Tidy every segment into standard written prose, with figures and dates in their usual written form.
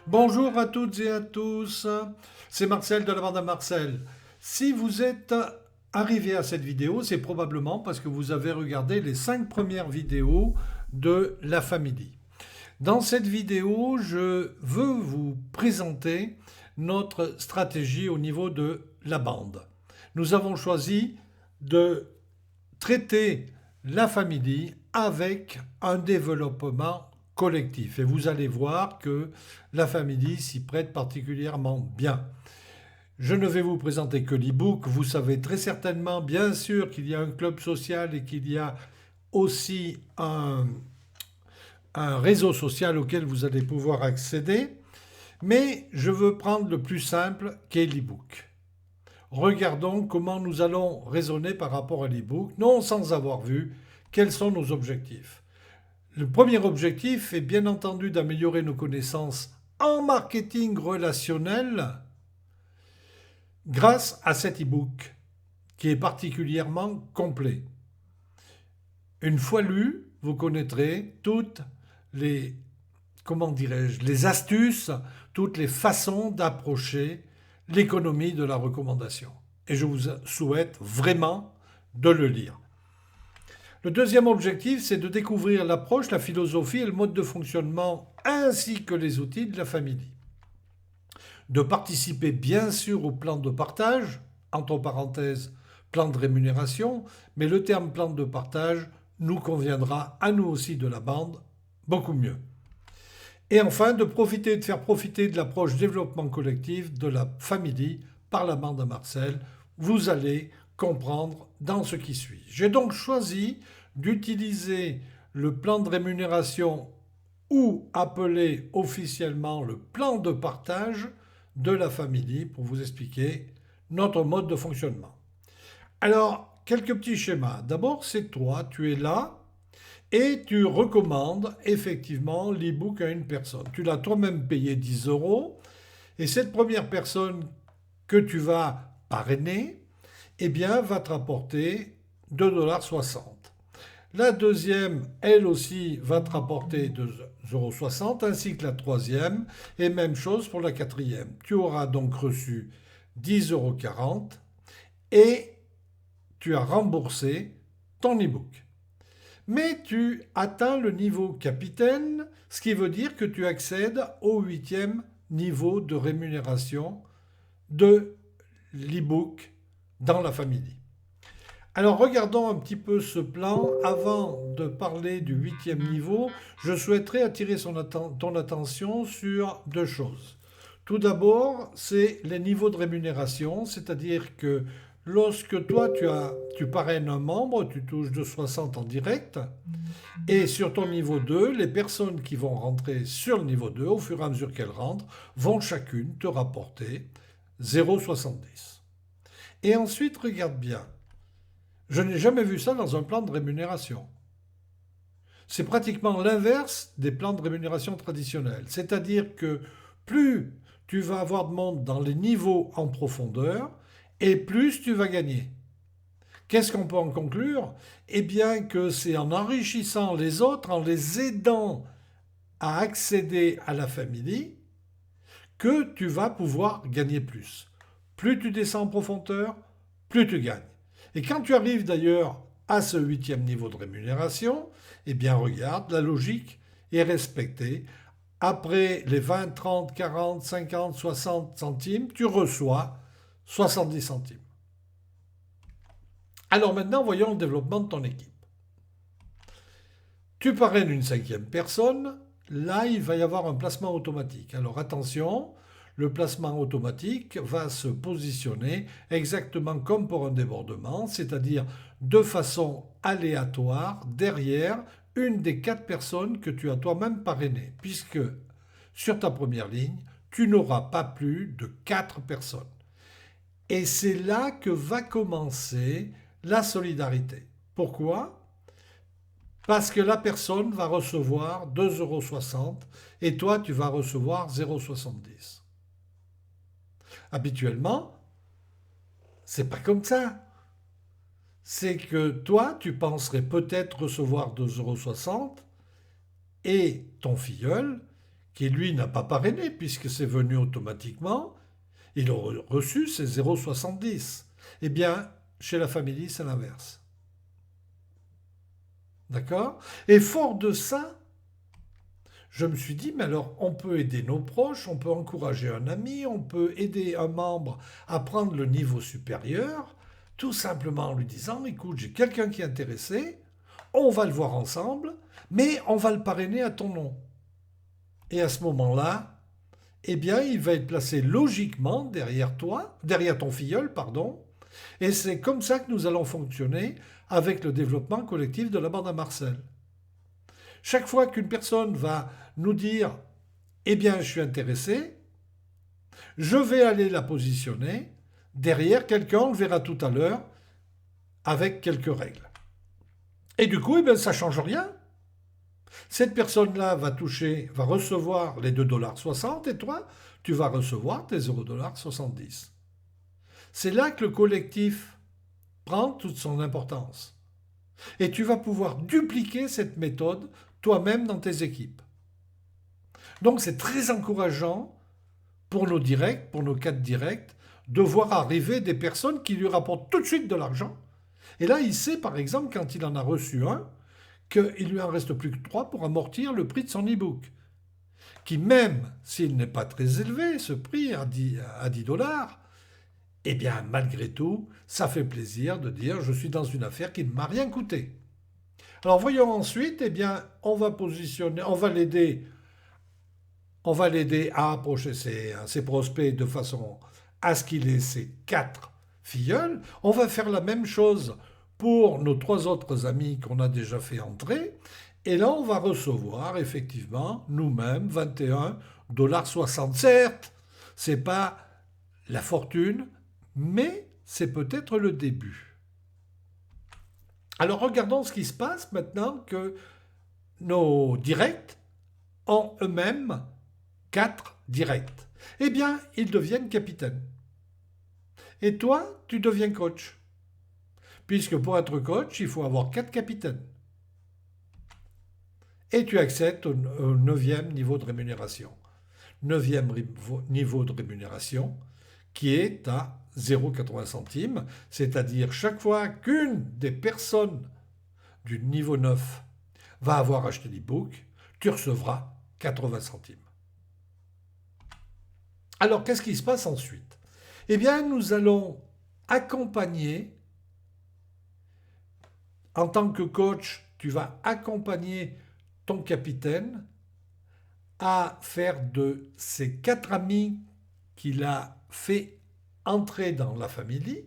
Bonjour à toutes et à tous, c'est Marcel de la bande à Marcel. Si vous êtes arrivé à cette vidéo, c'est probablement parce que vous avez regardé les 5 premières vidéos de la famille. Dans cette vidéo, je veux vous présenter notre stratégie au niveau de la bande. Nous avons choisi de traiter la famille avec un développement collectif. Et vous allez voir que la famille s'y prête particulièrement bien. Je ne vais vous présenter que l'e-book. Vous savez très certainement, bien sûr, qu'il y a un club social et qu'il y a aussi un réseau social auquel vous allez pouvoir accéder. Mais je veux prendre le plus simple qu'est l'e-book. Regardons comment nous allons raisonner par rapport à l'e-book, non sans avoir vu quels sont nos objectifs. Le premier objectif est bien entendu d'améliorer nos connaissances en marketing relationnel grâce à cet e-book qui est particulièrement complet. Une fois lu, vous connaîtrez toutes les, les astuces, toutes les façons d'approcher l'économie de la recommandation. Et je vous souhaite vraiment de le lire. Le deuxième objectif, c'est de découvrir l'approche, la philosophie et le mode de fonctionnement ainsi que les outils de la famille. De participer bien sûr au plan de partage, entre parenthèses, plan de rémunération, mais le terme plan de partage nous conviendra à nous aussi de la bande beaucoup mieux. Et enfin, de faire profiter de l'approche développement collectif de la famille par la bande à Marcel. Vous allez comprendre dans ce qui suit. J'ai donc choisi d'utiliser le plan de rémunération ou appelé officiellement le plan de partage de la famille pour vous expliquer notre mode de fonctionnement. Alors, quelques petits schémas. D'abord, c'est toi, tu es là et tu recommandes effectivement l'e-book à une personne. Tu l'as toi-même payé 10 euros et cette première personne que tu vas parrainer, eh bien, va te rapporter 2,60 $. La deuxième, elle aussi, va te rapporter 2,60 € ainsi que la troisième, et même chose pour la quatrième. Tu auras donc reçu 10,40 € et tu as remboursé ton e-book. Mais tu atteins le niveau capitaine, ce qui veut dire que tu accèdes au 8e niveau de rémunération de l'e-book dans la famille. Alors regardons un petit peu ce plan. Avant de parler du 8e niveau, je souhaiterais attirer ton attention sur deux choses. Tout d'abord, c'est les niveaux de rémunération, c'est-à-dire que lorsque toi tu parraines un membre, tu touches 2,60 € en direct, et sur ton niveau 2, les personnes qui vont rentrer sur le niveau 2, au fur et à mesure qu'elles rentrent, vont chacune te rapporter 0,70 €. Et ensuite, regarde bien. Je n'ai jamais vu ça dans un plan de rémunération. C'est pratiquement l'inverse des plans de rémunération traditionnels. C'est-à-dire que plus tu vas avoir de monde dans les niveaux en profondeur, et plus tu vas gagner. Qu'est-ce qu'on peut en conclure? Eh bien que c'est en enrichissant les autres, en les aidant à accéder à la famille, que tu vas pouvoir gagner plus. Plus tu descends en profondeur, plus tu gagnes. Et quand tu arrives d'ailleurs à ce 8e niveau de rémunération, eh bien regarde, la logique est respectée. Après les 20, 30, 40, 50, 60 centimes, tu reçois 70 centimes. Alors maintenant, voyons le développement de ton équipe. Tu parraines une 5e personne, là il va y avoir un placement automatique. Alors attention, le placement automatique va se positionner exactement comme pour un débordement, c'est-à-dire de façon aléatoire derrière une des 4 personnes que tu as toi-même parrainées, puisque sur ta première ligne, tu n'auras pas plus de 4 personnes. Et c'est là que va commencer la solidarité. Pourquoi? Parce que la personne va recevoir 2,60 € et toi, tu vas recevoir 0,70 €. Habituellement, c'est pas comme ça. C'est que toi, tu penserais peut-être recevoir 2,60 € et ton filleul qui lui n'a pas parrainé puisque c'est venu automatiquement, il a reçu ses 0,70. Eh bien, chez la famille, c'est l'inverse. D'accord? Et fort de ça, je me suis dit, mais alors on peut aider nos proches, on peut encourager un ami, on peut aider un membre à prendre le niveau supérieur, tout simplement en lui disant, écoute, j'ai quelqu'un qui est intéressé, on va le voir ensemble, mais on va le parrainer à ton nom. Et à ce moment-là, eh bien, il va être placé logiquement derrière toi, derrière ton filleul, pardon, et c'est comme ça que nous allons fonctionner avec le développement collectif de la bande à Marcel. Chaque fois qu'une personne va nous dire eh bien, je suis intéressé, je vais aller la positionner derrière quelqu'un, on le verra tout à l'heure, avec quelques règles. Et du coup, eh bien, ça ne change rien. Cette personne-là va toucher, va recevoir les 2,60 $ et toi, tu vas recevoir tes 0,70 $. C'est là que le collectif prend toute son importance. Et tu vas pouvoir dupliquer cette méthode toi-même dans tes équipes. Donc c'est très encourageant pour nos directs, pour nos cadres directs, de voir arriver des personnes qui lui rapportent tout de suite de l'argent. Et là, il sait par exemple, quand il en a reçu un, qu'il lui en reste plus que 3 pour amortir le prix de son e-book. Qui même s'il n'est pas très élevé, ce prix à 10 $, eh bien malgré tout, ça fait plaisir de dire je suis dans une affaire qui ne m'a rien coûté. Alors voyons ensuite, eh bien on va positionner, on va l'aider à approcher ses prospects de façon à ce qu'il ait ses 4 filleuls. On va faire la même chose pour nos 3 autres amis qu'on a déjà fait entrer. Et là, on va recevoir effectivement nous-mêmes 21,60 $. Certes, ce n'est pas la fortune, mais c'est peut-être le début. Alors regardons ce qui se passe maintenant que nos directs ont eux-mêmes 4 directs. Eh bien, ils deviennent capitaines. Et toi, tu deviens coach. Puisque pour être coach, il faut avoir 4 capitaines. Et tu accèdes au 9e niveau de rémunération. 9e niveau de rémunération qui est à 0,80 centimes, c'est-à-dire chaque fois qu'une des personnes du niveau 9 va avoir acheté l'e-book, tu recevras 80 centimes. Alors, qu'est-ce qui se passe ensuite? Eh bien, nous allons accompagner, en tant que coach, tu vas accompagner ton capitaine à faire de ses 4 amis qu'il a fait entrer dans la famille,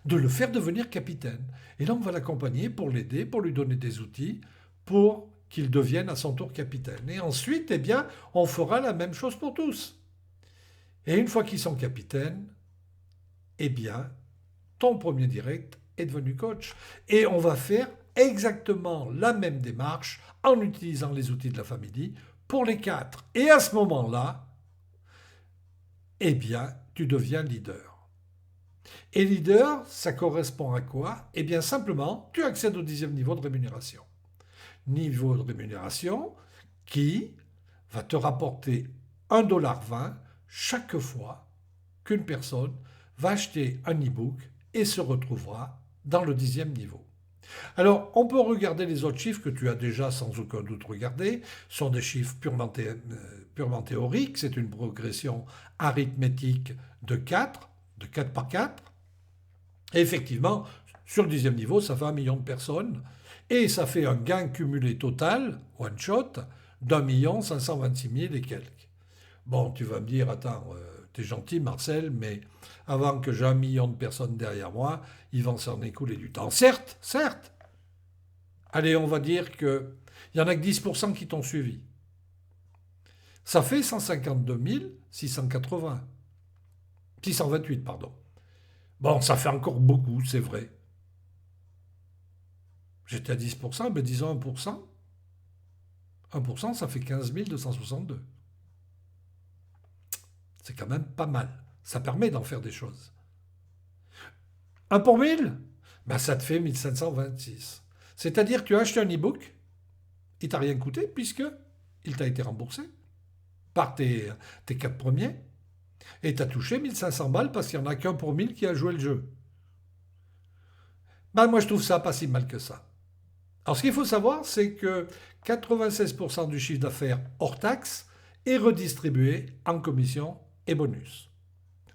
de le faire devenir capitaine. Et là, on va l'accompagner pour l'aider, pour lui donner des outils, pour qu'il devienne à son tour capitaine. Et ensuite, eh bien, on fera la même chose pour tous. Et une fois qu'ils sont capitaines, eh bien, ton premier direct est devenu coach. Et on va faire exactement la même démarche en utilisant les outils de la famille pour les 4. Et à ce moment-là, eh bien, tu deviens leader. Et leader, ça correspond à quoi? Eh bien, simplement, tu accèdes au 10e niveau de rémunération. Niveau de rémunération qui va te rapporter 1,20 $ chaque fois qu'une personne va acheter un e-book et se retrouvera dans le 10e niveau. Alors, on peut regarder les autres chiffres que tu as déjà sans aucun doute regardés. Ce sont des chiffres purement théoriques. C'est une progression arithmétique de 4 par 4. Et effectivement, sur le 10e niveau, ça fait 1 million de personnes. Et ça fait un gain cumulé total, one shot, d'1 526 000 et quelques. Bon, tu vas me dire, attends, t'es gentil Marcel, mais avant que j'ai 1 million de personnes derrière moi, il va s'en écouler du temps. Certes, certes. Allez, on va dire qu'il y en a que 10% qui t'ont suivi. Ça fait 152 680. 628, pardon. Bon, ça fait encore beaucoup, c'est vrai. J'étais à 10%, mais disons 1%. 1%, ça fait 15 262. C'est quand même pas mal. Ça permet d'en faire des choses. 1 pour 1000, ben ça te fait 1726. C'est-à-dire que tu as acheté un e-book, il t'a rien coûté puisque il t'a été remboursé par tes 4 premiers et tu as touché 1500 balles parce qu'il n'y en a qu'un pour 1000 qui a joué le jeu. Ben, moi, je trouve ça pas si mal que ça. Alors, ce qu'il faut savoir, c'est que 96% du chiffre d'affaires hors taxe est redistribué en commission et bonus.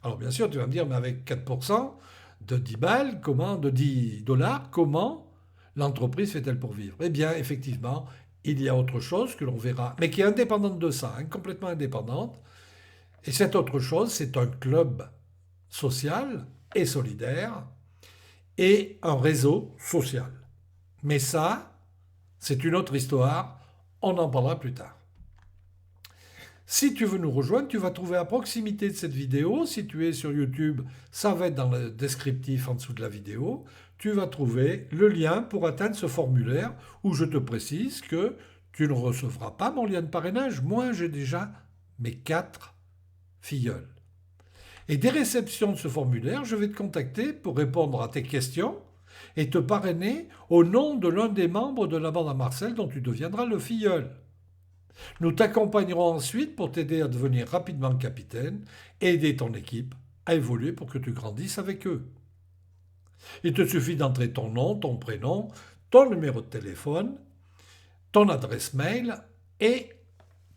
Alors, bien sûr, tu vas me dire, mais avec 4% de 10 balles, de 10 dollars, comment l'entreprise fait-elle pour vivre? Eh bien, effectivement, il y a autre chose que l'on verra, mais qui est indépendante de ça, hein, complètement indépendante. Et cette autre chose, c'est un club social et solidaire et un réseau social. Mais ça, c'est une autre histoire, on en parlera plus tard. Si tu veux nous rejoindre, tu vas trouver à proximité de cette vidéo, si tu es sur YouTube, ça va être dans le descriptif en dessous de la vidéo, tu vas trouver le lien pour atteindre ce formulaire où je te précise que tu ne recevras pas mon lien de parrainage. Moi, j'ai déjà mes 4 filleuls. Et dès réception de ce formulaire, je vais te contacter pour répondre à tes questions et te parrainer au nom de l'un des membres de la bande à Marcel dont tu deviendras le filleul. Nous t'accompagnerons ensuite pour t'aider à devenir rapidement capitaine et aider ton équipe à évoluer pour que tu grandisses avec eux. Il te suffit d'entrer ton nom, ton prénom, ton numéro de téléphone, ton adresse mail et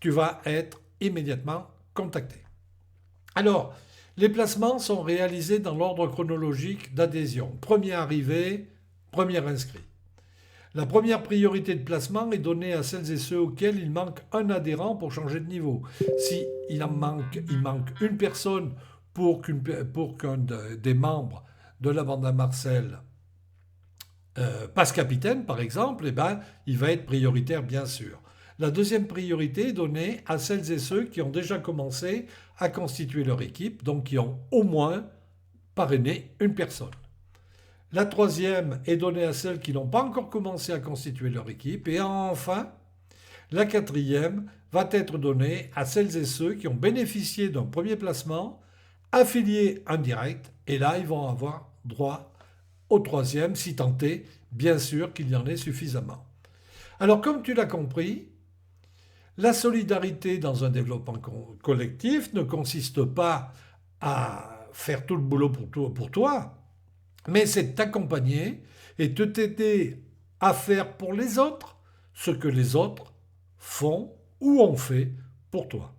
tu vas être immédiatement contacté. Alors, les placements sont réalisés dans l'ordre chronologique d'adhésion. Premier arrivé, premier inscrit. La première priorité de placement est donnée à celles et ceux auxquels il manque un adhérent pour changer de niveau. Si il manque une personne pour qu'un des membres de la bande à Marcel passe capitaine, par exemple, eh ben, il va être prioritaire, bien sûr. La deuxième priorité est donnée à celles et ceux qui ont déjà commencé à constituer leur équipe, donc qui ont au moins parrainé une personne. La troisième est donnée à celles qui n'ont pas encore commencé à constituer leur équipe. Et enfin, la quatrième va être donnée à celles et ceux qui ont bénéficié d'un premier placement, affiliés en direct. Et là, ils vont avoir droit au troisième, si tant est, bien sûr qu'il y en ait suffisamment. Alors, comme tu l'as compris, la solidarité dans un développement collectif ne consiste pas à faire tout le boulot pour toi, mais c'est de t'accompagner et de t'aider à faire pour les autres ce que les autres font ou ont fait pour toi.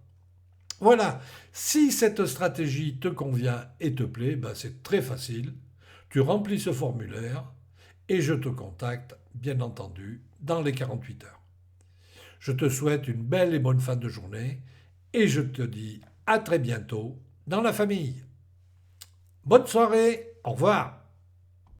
Voilà, si cette stratégie te convient et te plaît, ben c'est très facile. Tu remplis ce formulaire et je te contacte, bien entendu, dans les 48 heures. Je te souhaite une belle et bonne fin de journée et je te dis à très bientôt dans la famille. Bonne soirée, au revoir.